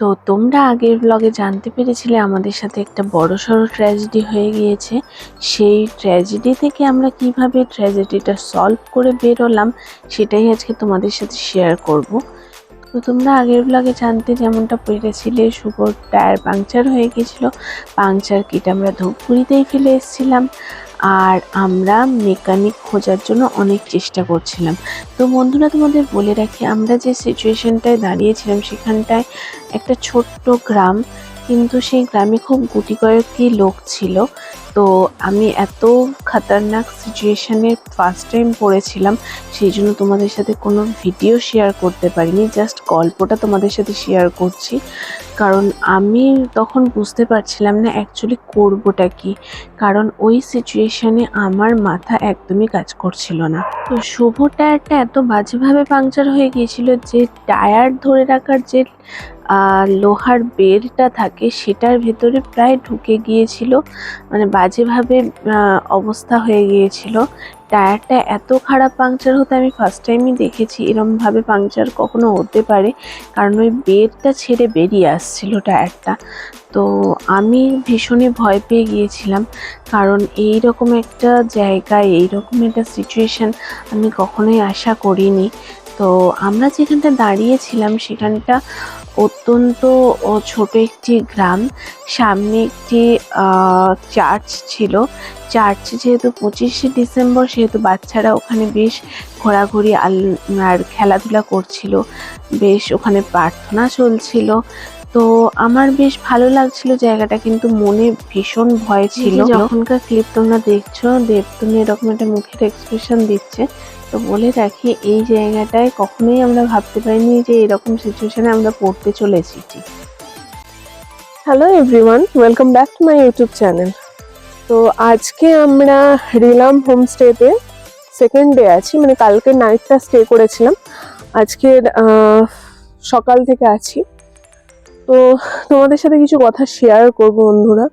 তো তোমরা আগের ব্লগে জানতে পেরেছিলে আমাদের সাথে একটা বড়সড় ট্র্যাজেডি হয়ে গিয়েছে। সেই ট্র্যাজেডি থেকে আমরা কিভাবে ট্র্যাজেডিটা সলভ করে বেরোলাম সেটাই আজকে তোমাদের সাথে শেয়ার করব। তো তোমরা আগের ব্লগে জানতে যেমনটা পেরেছিলে, শুভর টায়ার পাংচার হয়ে গিয়েছিল। পাংচার কিট আমরা ধূপগুড়িতেই ফেলে এসেছিলাম, আর আমরা মেকানিক খোঁজার জন্য অনেক চেষ্টা করছিলাম। তো বন্ধুরা, তোমাদের বলে রাখি, আমরা যে সিচুয়েশনটায় দাঁড়িয়েছিলাম সেখানটায় একটা ছোট্ট গ্রাম, কিন্তু সেই গ্রামে খুব গুটি কয়েকটি লোক ছিল। তো আমি এত খতরনাক সিচুয়েশনে ফার্স্ট টাইম পড়েছিলাম, সেই জন্য তোমাদের সাথে কোনো ভিডিও শেয়ার করতে পারিনি, জাস্ট গল্পটা তোমাদের সাথে শেয়ার করছি। কারণ আমি তখন বুঝতে পারছিলাম না অ্যাকচুয়ালি করবোটা কি, কারণ ওই সিচুয়েশনে আমার মাথা একদমই কাজ করছিল না। তো শুভ টায়ারটা এত বাজেভাবে পাংচার হয়ে গিয়েছিল যে টায়ার ধরে রাখার যে লোহার বেরটা থাকে সেটার ভেতরে প্রায় ঢুকে গিয়েছিল, মানে বাজেভাবে অবস্থা হয়ে গিয়েছিল। টায়ারটা এত খারাপ পাংচার হতে আমি ফার্স্ট টাইমই দেখেছি এরমভাবে পাংচার কখনো হতে পারে, কারণ ওই বেরটা ছেড়ে বেরিয়ে আসছিল টায়ারটা। তো আমি ভীষণই ভয় পেয়ে গিয়েছিলাম, কারণ এই রকম একটা জায়গায় এইরকম একটা সিচুয়েশান আমি কখনোই আশা করিনি। তো আমরা যেখানটা দাঁড়িয়েছিলাম সেখানটা অত্যন্ত ছোট একটি গ্রাম। সামনে একটি চার্চ ছিল। চার্চে যেহেতু 25শে ডিসেম্বর, সেহেতু বাচ্চারা ওখানে বেশ ঘোরাঘুরি আর খেলাধুলা করছিল, বেশ ওখানে প্রার্থনা চলছিল। তো আমার বেশ ভালো লাগছিল জায়গাটা, কিন্তু মনে ভীষণ ভয় ছিল। যখনকার ক্লিপ তোমরা দেখছো, দেবতুনি এরকম একটা মুখের এক্সপ্রেশন দিচ্ছে। তো বলে রাখি, এই জায়গাটায় কখনোই আমরা ভাবতে পারিনি যে এরকম সিচুয়েশনে আমরা পড়তে চলেছি। Hello everyone, welcome back to my YouTube channel. তো আজকে আমরা রিলাম হোমস্টেতে সেকেন্ড ডে আছি, মানে কালকে নাইটটা স্টে করেছিলাম, আজকের সকাল থেকে আছি। তো তোমাদের সাথে কিছু কথা শেয়ার করব বন্ধুরা।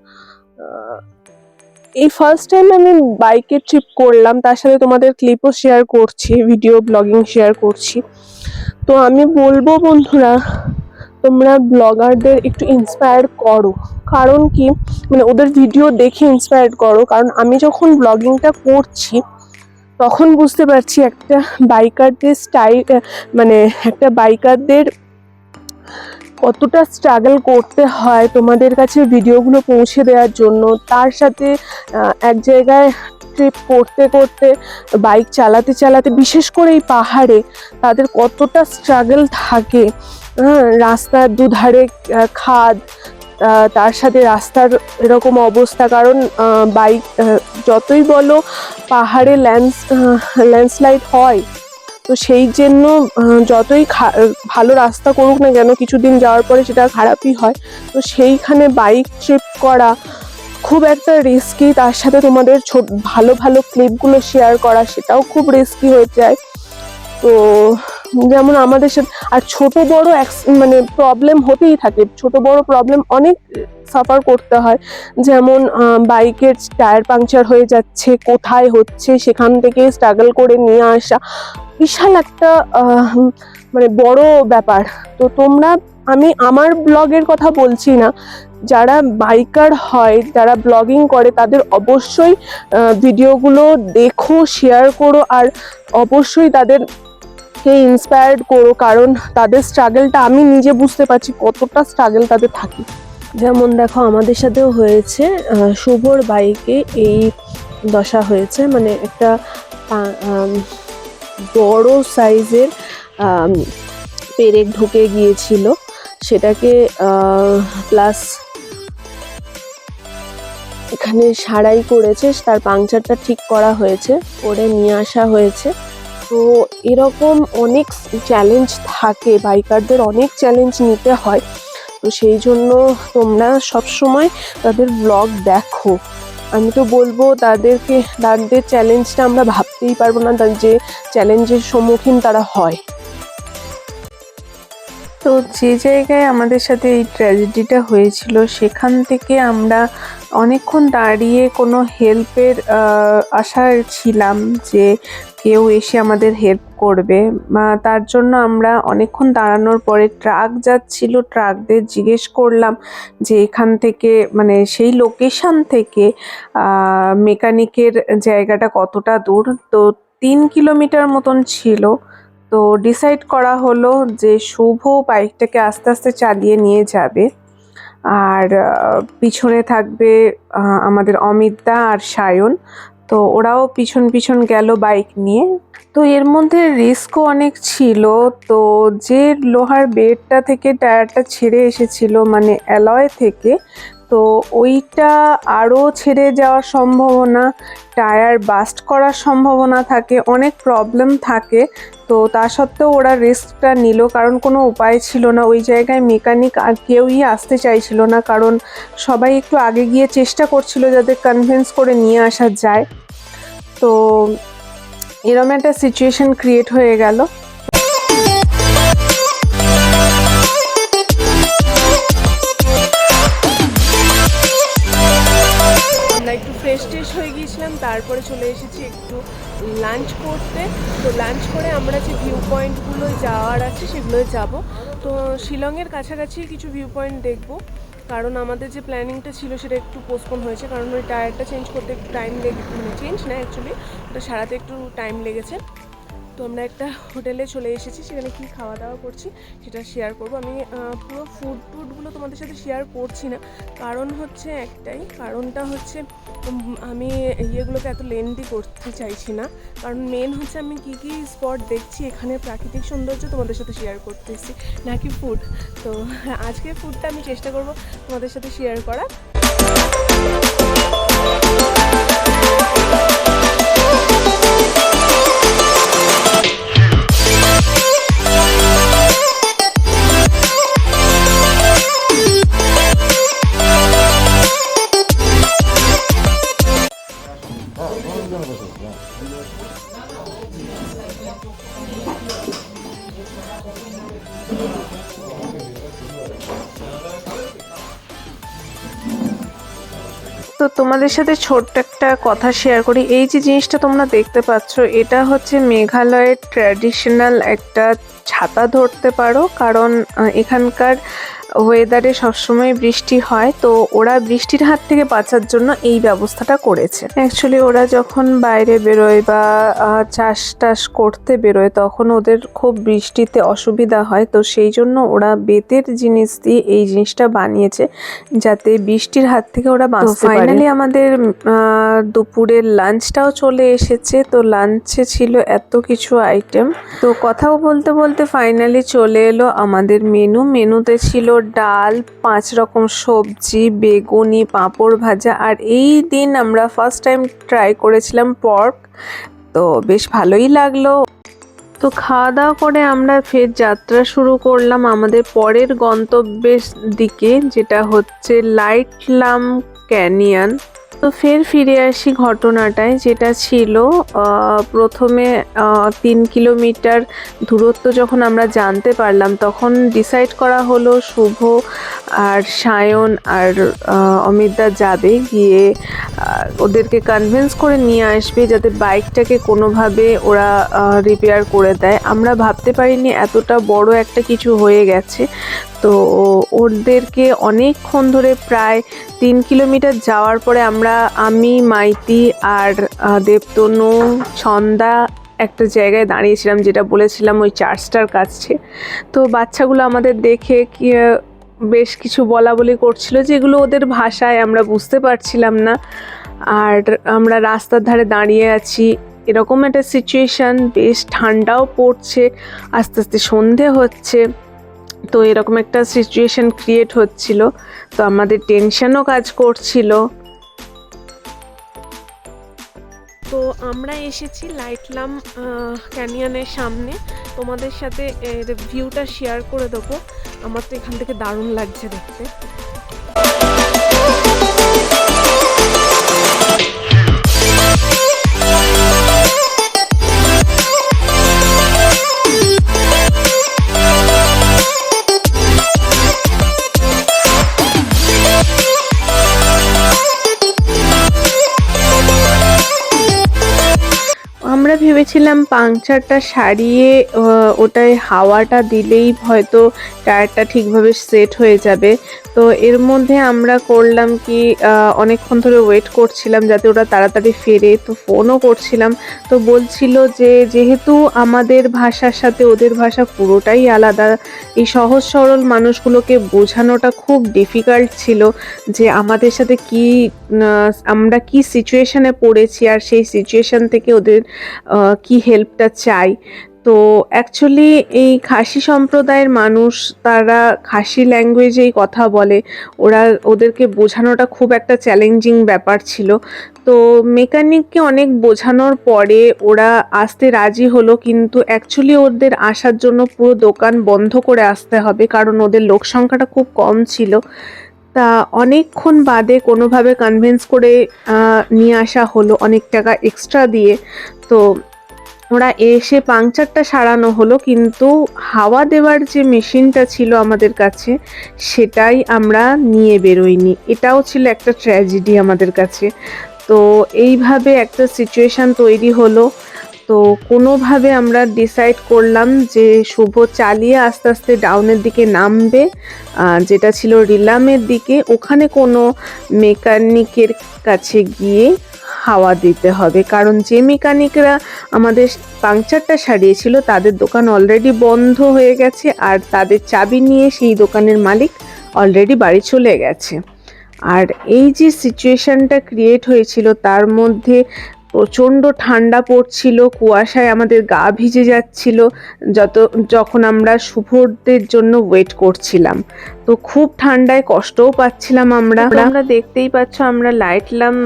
এই ফার্স্ট টাইম আমি বাইকে ট্রিপ করলাম, তার সাথে তোমাদের ক্লিপও শেয়ার করছি, ভিডিও ব্লগিং শেয়ার করছি। তো আমি বলবো বন্ধুরা, তোমরা ব্লগারদের একটু ইন্সপায়ার করো। কারণ কি, মানে ওদের ভিডিও দেখে ইন্সপায়ার করো। কারণ আমি যখন ব্লগিংটা করছি তখন বুঝতে পারছি একটা বাইকারদের স্টাইল, মানে একটা বাইকারদের কতটা স্ট্রাগল করতে হয় তোমাদের কাছে ভিডিওগুলো পৌঁছে দেওয়ার জন্য। তার সাথে এক জায়গায় ট্রিপ করতে করতে, বাইক চালাতে চালাতে, বিশেষ করে এই পাহাড়ে তাদের কতটা স্ট্রাগল থাকে। রাস্তার দুধারে খাদ, তার সাথে রাস্তার এরকম অবস্থা। কারণ বাইক যতই বলো পাহাড়ে ল্যান্ডস্লাইড হয়, তো সেই জন্য যতই ভালো রাস্তা করুক না কেন, কিছুদিন যাওয়ার পরে সেটা খারাপই হয়। তো সেইখানে বাইক ট্রিপ করা খুব একটা রিস্কি, তার সাথে তোমাদের ভালো ভালো ক্লিপগুলো শেয়ার করা সেটাও খুব রিস্কি হয়ে যায়। তো যেমন আমাদের সাথে আর ছোট বড় মানে প্রবলেম হতেই থাকে, ছোট বড় প্রবলেম অনেক সাফার করতে হয়। যেমন বাইকের টায়ার পাংচার হয়ে যাচ্ছে, কোথায় হচ্ছে সেখান থেকে স্ট্রাগল করে নিয়ে আসা বিশাল একটা মানে বড় ব্যাপার। তো তোমরা, আমি আমার ব্লগের কথা বলছি না, যারা বাইকার হয়, যারা ব্লগিং করে, তাদের অবশ্যই ভিডিওগুলো দেখো, শেয়ার করো, আর অবশ্যই তাদেরকে ইন্সপায়ার্ড করো। কারণ তাদের স্ট্রাগলটা আমি নিজে বুঝতে পারছি কতটা স্ট্রাগল তাদের থাকে। যেমন দেখো, আমাদের সাথেও হয়েছে, শুভর বাইকে এই দশা হয়েছে, মানে একটা বড় সাইজের পেরেক ঢুকে গিয়েছিল, সেটাকে প্লাস এখানে সারাই করেছে, তার পাংচারটা ঠিক করা হয়েছে, করে নিয়ে আসা হয়েছে। তো এরকম অনেক চ্যালেঞ্জ থাকে, বাইকারদের অনেক চ্যালেঞ্জ নিতে হয়। তো সেই জন্য তোমরা সবসময় তাদের ব্লগ দেখো। আমি তো বলবো তাদের চ্যালেঞ্জটা আমরা ভাবতেই পারবো না, যে চ্যালেঞ্জের সম্মুখীন তারা হয়। তো যে জায়গায় আমাদের সাথে এই ট্র্যাজেডিটা হয়েছিল সেখান থেকে আমরা অনেকক্ষণ দাঁড়িয়ে কোনো হেল্পের আশায় ছিলাম যে কেউ এসে আমাদের হেল্প করবে। তার জন্য আমরা অনেকক্ষণ দাঁড়ানোর পরে ট্রাক যাচ্ছিল, ট্রাকদের জিজ্ঞেস করলাম যে এখান থেকে মানে সেই লোকেশন থেকে মেকানিকের জায়গাটা কতটা দূর। তো 3 কিলোমিটার মতন ছিল। তো ডিসাইড করা হলো যে শুভ বাইকটাকে আস্তে আস্তে চালিয়ে নিয়ে যাবে, আর পিছনে থাকবে আমাদের অমিতদা আর সায়ন। তো ওরাও পিছন পিছন গেল বাইক নিয়ে। তো এর মধ্যে রিস্কও অনেক ছিল। তো যে লোহার বেডটা থেকে টায়ারটা ছেড়ে এসেছিল মানে অ্যালয় থেকে, তো ওইটা আরও ছেড়ে যাওয়ার সম্ভাবনা, টায়ার বাস্ট করার সম্ভাবনা থাকে, অনেক প্রবলেম থাকে। তো তা সত্ত্বেও ওরা রিস্কটা নিল, কারণ কোনো উপায় ছিল না। ওই জায়গায় মেকানিক আর কেউই আসতে চাইছিল না, কারণ সবাই একটু আগে গিয়ে চেষ্টা করছিল যাতে কনভিন্স করে নিয়ে আসা যায়। তো এরকম একটা সিচুয়েশন ক্রিয়েট হয়ে গেল। আমরা একটু ফ্রেশ ট্রেশ হয়ে গিয়েছিলাম, তারপরে চলে এসেছি একটু লাঞ্চ করতে। তো লাঞ্চ করে আমরা যে ভিউ পয়েন্টগুলো যাওয়ার আছে সেগুলোয় যাব। তো শিলংয়ের কাছাকাছি কিছু ভিউ পয়েন্ট দেখব, কারণ আমাদের যে প্ল্যানিংটা ছিল সেটা একটু পোস্টপোন হয়েছে, কারণ ওই টায়ারটা চেঞ্জ করতে একটু টাইম মানে চেঞ্জ না অ্যাকচুয়ালি, ওটা সারাতে একটু টাইম লেগেছে। তো আমরা একটা হোটেলে চলে এসেছি, সেখানে কি খাওয়া দাওয়া করছি সেটা শেয়ার করব। আমি পুরো ফুডগুলো তোমাদের সাথে শেয়ার করছি না, কারণ হচ্ছে একটাই, কারণটা হচ্ছে আমি ইয়েগুলোকে এত লেন্দি করতে চাইছি না। কারণ মেন হচ্ছে আমি কি কি স্পট দেখছি এখানে, প্রাকৃতিক সৌন্দর্য তোমাদের সাথে শেয়ার করতেছি নাকি ফুড। তো আজকে ফুডটা আমি চেষ্টা করব তোমাদের সাথে শেয়ার করা। তো তোমাদের সাথে ছোট্ট একটা কথা শেয়ার করি। এই যে জিনিসটা তোমরা দেখতে পাচ্ছ, এটা হচ্ছে মেঘালয়ের ট্র্যাডিশনাল একটা ছাতা ধরতে পারো, কারণ এখানকার ওয়েদারে সবসময় বৃষ্টি হয়। তো ওরা বৃষ্টির হাত থেকে বাঁচার জন্য এই ব্যবস্থাটা করেছে। অ্যাকচুয়ালি ওরা যখন বাইরে বেরোয় বা চাষ টাস করতে বেরোয় তখন ওদের খুব বৃষ্টিতে অসুবিধা হয়। তো সেই জন্য ওরা বেতের জিনিস দিয়ে এই জিনিসটা বানিয়েছে, যাতে বৃষ্টির হাত থেকে ওরা বাঁচতে পারে। ফাইনালি আমাদের দুপুরের লাঞ্চটাও চলে এসেছে। তো লাঞ্চে ছিল এত কিছু আইটেম। তো কথাও বলতে বলতে ফাইনালি চলে এলো আমাদের মেনুতে ছিল ডাল, 5 রকম সবজি, বেগুনি, পাঁপড় ভাজা, আর এই দিন আমরা ফার্স্ট টাইম ট্রাই করেছিলাম পর্ক। তো বেশ ভালোই লাগলো। তো খাওয়া দাওয়া করে আমরা ফের যাত্রা শুরু করলাম আমাদের পরের গন্তব্যের দিকে, যেটা হচ্ছে লাইটলাম ক্যানিয়ন। তো ফের ফিরে আসি ঘটনাটায়, যেটা ছিল প্রথমে 3 কিলোমিটার দূরত্ব যখন আমরা জানতে পারলাম তখন ডিসাইড করা হলো শুভ আর সায়ন আর অমিতদা যাবে, গিয়ে ওদেরকে কনভিন্স করে নিয়ে আসবে যাতে বাইকটাকে কোনোভাবে ওরা রিপেয়ার করে দেয়। আমরা ভাবতে পারিনি এতটা বড় একটা কিছু হয়ে গেছে। তো ওদেরকে অনেকক্ষণ ধরে প্রায় 3 কিলোমিটার যাওয়ার পরে আমি মাইতি আর দেবতনু ছন্দা একটা জায়গায় দাঁড়িয়েছিলাম, যেটা বলেছিলাম ওই চার্চটার কাছে। তো বাচ্চাগুলো আমাদের দেখে কি বেশ কিছু বলা বলি করছিল, যেগুলো ওদের ভাষায় আমরা বুঝতে পারছিলাম না। আর আমরা রাস্তার ধারে দাঁড়িয়ে আছি, এরকম একটা সিচুয়েশান, বেশ ঠান্ডাও পড়ছে, আস্তে আস্তে সন্ধে হচ্ছে। তো এরকম একটা সিচুয়েশন ক্রিয়েট হচ্ছিল। তো আমাদের টেনশনও কাজ করছিল। তো আমরা এসেছি লাইটলাম ক্যানিয়নের সামনে, তোমাদের সাথে এর ভিউটা শেয়ার করে দেবো। আমার তো এখান থেকে দারুণ লাগছে দেখতে। ভেবেছিলাম পাংচারটা সারিয়ে ওটায় হাওয়াটা দিলেই হয়তো টায়ারটা ঠিকভাবে সেট হয়ে যাবে। তো এর মধ্যে আমরা করলাম কি অনেকক্ষণ ধরে ওয়েট করছিলাম যাতে ওরা তাড়াতাড়ি ফেরে, তো ফোনও করছিলাম। তো বলছিল যে যেহেতু আমাদের ভাষার সাথে ওদের ভাষা পুরোটাই আলাদা, এই সহজ সরল মানুষগুলোকে বোঝানোটা খুব ডিফিকাল্ট ছিল যে আমাদের সাথে কি আমরা কি সিচুয়েশনে পড়েছি আর সেই সিচুয়েশন থেকে ওদের কি হেল্পটা চাই। তো অ্যাকচুয়ালি এই খাসি সম্প্রদায়ের মানুষ, তারা খাসি ল্যাঙ্গুয়েজেই কথা বলে, ওদেরকে বোঝানোটা খুব একটা চ্যালেঞ্জিং ব্যাপার ছিল। তো মেকানিককে অনেক বোঝানোর পরে ওরা আসতে রাজি হলো, কিন্তু অ্যাকচুয়ালি ওদের আসার জন্য পুরো দোকান বন্ধ করে আসতে হবে, কারণ ওদের লোক সংখ্যাটা খুব কম ছিল। তা অনেকক্ষণ বাদে কোনোভাবে কনভিন্স করে নিয়ে আসা হলো অনেক টাকা এক্সট্রা দিয়ে। তো ওরা এসে পাংচারটা সারানো হলো, কিন্তু হাওয়া দেওয়ার যে মেশিনটা ছিল আমাদের কাছে সেটাই আমরা নিয়ে বেরোইনি। এটাও ছিল একটা ট্র্যাজেডি আমাদের কাছে। তো এইভাবে একটা সিচুয়েশান তৈরি হলো। তো কোনোভাবে আমরা ডিসাইড করলাম যে শুভ চালিয়ে আস্তে আস্তে ডাউনের দিকে নামবে, যেটা ছিল রিলামের দিকে। ওখানে কোনো মেকানিকের কাছে গিয়ে হাওয়া দিতে হবে, কারণ যে মেকানিকরা আমাদের পাংচারটা সারিয়েছিল তাদের দোকান অলরেডি বন্ধ হয়ে গেছে, আর তাদের চাবি নিয়ে সেই দোকানের মালিক অলরেডি বাড়ি চলে গেছে। আর এই যে সিচুয়েশনটা ক্রিয়েট হয়েছিল তার মধ্যে প্রচণ্ড ঠান্ডা পড়ছিল, কুয়াশায় আমাদের গা ভিজে যাচ্ছিল যখন আমরা শুভদের জন্য ওয়েট করছিলাম। তো খুব ঠান্ডায় কষ্টও পাচ্ছিলাম আমরা। দেখতেই পাচ্ছ আমরা লাইটলাম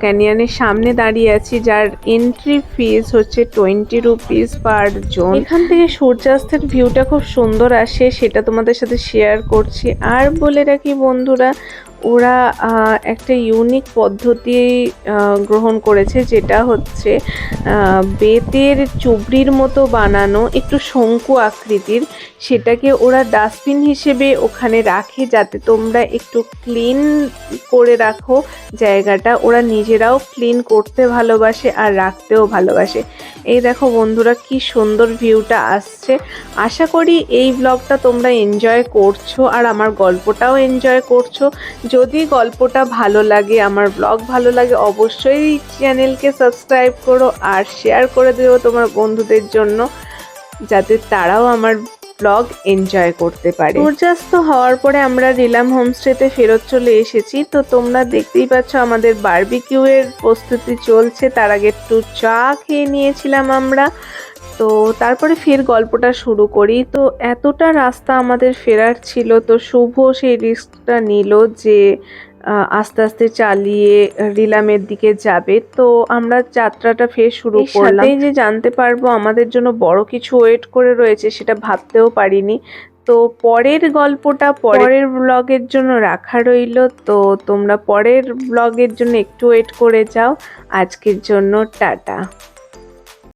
ক্যানিয়নের সামনে দাঁড়িয়ে আছি, যার এন্ট্রি ফিস হচ্ছে 20 রুপিস পার জন। এখান থেকে সূর্যাস্তের ভিউটা খুব সুন্দর আসে, সেটা তোমাদের সাথে শেয়ার করছি। আর বলে রাখি বন্ধুরা, ওরা একটা ইউনিক পদ্ধতি গ্রহণ করেছে, যেটা হচ্ছে বেতের চুবড়ির মতো বানানো, একটু শঙ্কু আকৃতির। সেটাকে ওরা ডাস্টবিন হিসেবে ওখানে রাখে, যাতে তোমরা একটু ক্লিন করে রাখো জায়গাটা। ওরা নিজেরাও ক্লিন করতে ভালোবাসে আর রাখতেও ভালোবাসে। এই দেখো বন্ধুরা কি সুন্দর ভিউটা আসছে। আশা করি এই ব্লগটা তোমরা এনজয় করছো আর আমার গল্পটাও এনজয় করছো। যদি গল্পটা ভালো লাগে, আমার ব্লগ ভালো লাগে, অবশ্যই চ্যানেলকে সাবস্ক্রাইব করো আর শেয়ার করে দিও তোমার বন্ধুদের জন্য, যাতে তারাও আমার ব্লগ এনজয় করতে পারে। সূর্যাস্ত হওয়ার পরে আমরা রিলাম হোমস্টেতে ফেরত চলে এসেছি। তো তোমরা দেখতেই পাচ্ছ আমাদের বারবিকিউ এর প্রস্তুতি চলছে। তার আগে একটু চা খেয়ে নিয়েছিলাম আমরা। তো তারপরে ফের গল্পটা শুরু করি। তো এতটা রাস্তা আমাদের ফেরার ছিল, তো শুভ সেই রিস্কটা নিল যে আস্তে আস্তে চালিয়ে রিলামের দিকে যাবে। তো আমরা যাত্রাটা ফের শুরু করলাম। এই যে জানতে পারবো আমাদের জন্য বড় কিছু ওয়েট করে রয়েছে, সেটা ভাবতেও পারিনি। তো পরের গল্পটা পরের ব্লগের জন্য রাখা রইল। তো তোমরা পরের ব্লগের জন্য একটু ওয়েট করে যাও। আজকের জন্য টাটা।